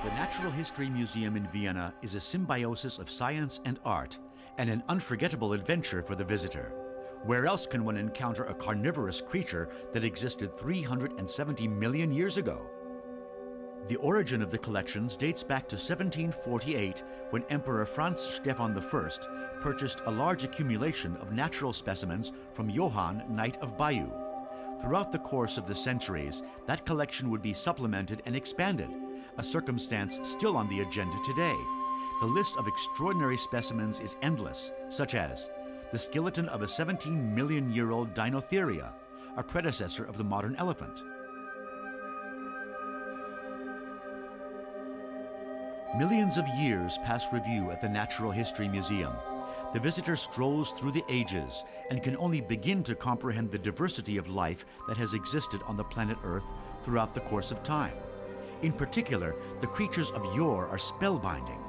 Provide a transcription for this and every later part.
The Natural History Museum in Vienna is a symbiosis of science and art, and an unforgettable adventure for the visitor. Where else can one encounter a carnivorous creature that existed 370 million years ago? The origin of the collections dates back to 1748, when Emperor Franz Stephan I purchased a large accumulation of natural specimens from Johann, Knight of Bayeux. Throughout the course of the centuries, that collection would be supplemented and expanded, a circumstance still on the agenda today. The list of extraordinary specimens is endless, such as the skeleton of a 17-million-year-old Dinotheria, a predecessor of the modern elephant. Millions of years pass review at the Natural History Museum. The visitor strolls through the ages and can only begin to comprehend the diversity of life that has existed on the planet Earth throughout the course of time. In particular, the creatures of yore are spellbinding.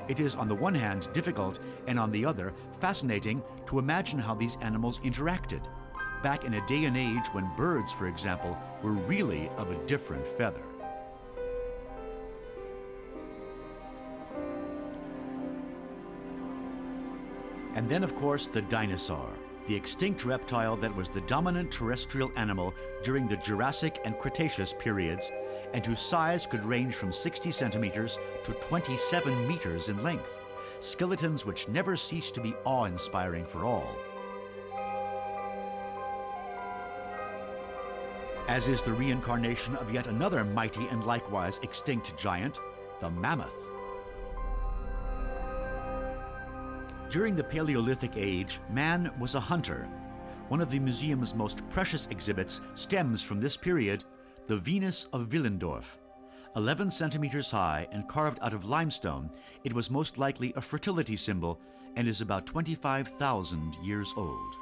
It is on the one hand difficult and on the other fascinating to imagine how these animals interacted, back in a day and age when birds, for example, were really of a different feather. And then, of course, the dinosaur, the extinct reptile that was the dominant terrestrial animal during the Jurassic and Cretaceous periods, and whose size could range from 60 centimeters to 27 meters in length, skeletons which never cease to be awe-inspiring for all. As is the reincarnation of yet another mighty and likewise extinct giant, the mammoth. During the Paleolithic age, man was a hunter. One of the museum's most precious exhibits stems from this period, the Venus of Willendorf. 11 centimeters high and carved out of limestone, it was most likely a fertility symbol and is about 25,000 years old.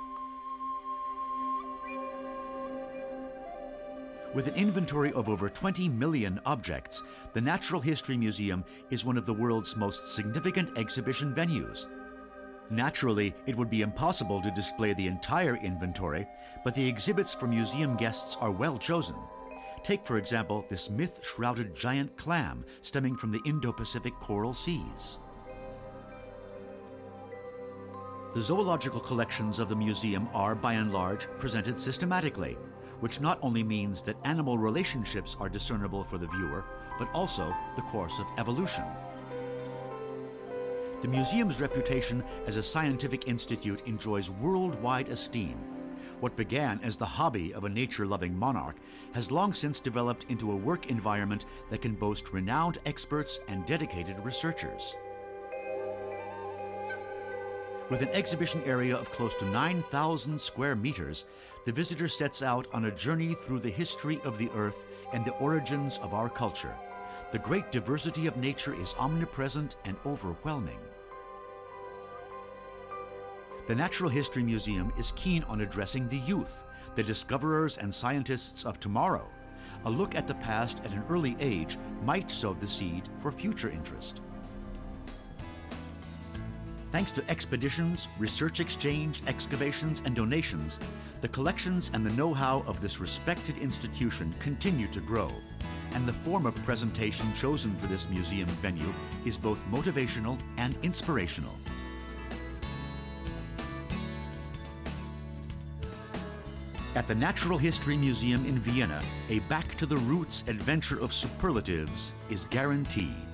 With an inventory of over 20 million objects, the Natural History Museum is one of the world's most significant exhibition venues. Naturally, it would be impossible to display the entire inventory, but the exhibits for museum guests are well chosen. Take, for example, this myth-shrouded giant clam stemming from the Indo-Pacific coral seas. The zoological collections of the museum are, by and large, presented systematically, which not only means that animal relationships are discernible for the viewer, but also the course of evolution. The museum's reputation as a scientific institute enjoys worldwide esteem. What began as the hobby of a nature-loving monarch has long since developed into a work environment that can boast renowned experts and dedicated researchers. With an exhibition area of close to 9,000 square meters, the visitor sets out on a journey through the history of the Earth and the origins of our culture. The great diversity of nature is omnipresent and overwhelming. The Natural History Museum is keen on addressing the youth, the discoverers and scientists of tomorrow. A look at the past at an early age might sow the seed for future interest. Thanks to expeditions, research exchange, excavations, and donations, the collections and the know-how of this respected institution continue to grow, and the form of presentation chosen for this museum venue is both motivational and inspirational. At the Natural History Museum in Vienna, a back-to-the-roots adventure of superlatives is guaranteed.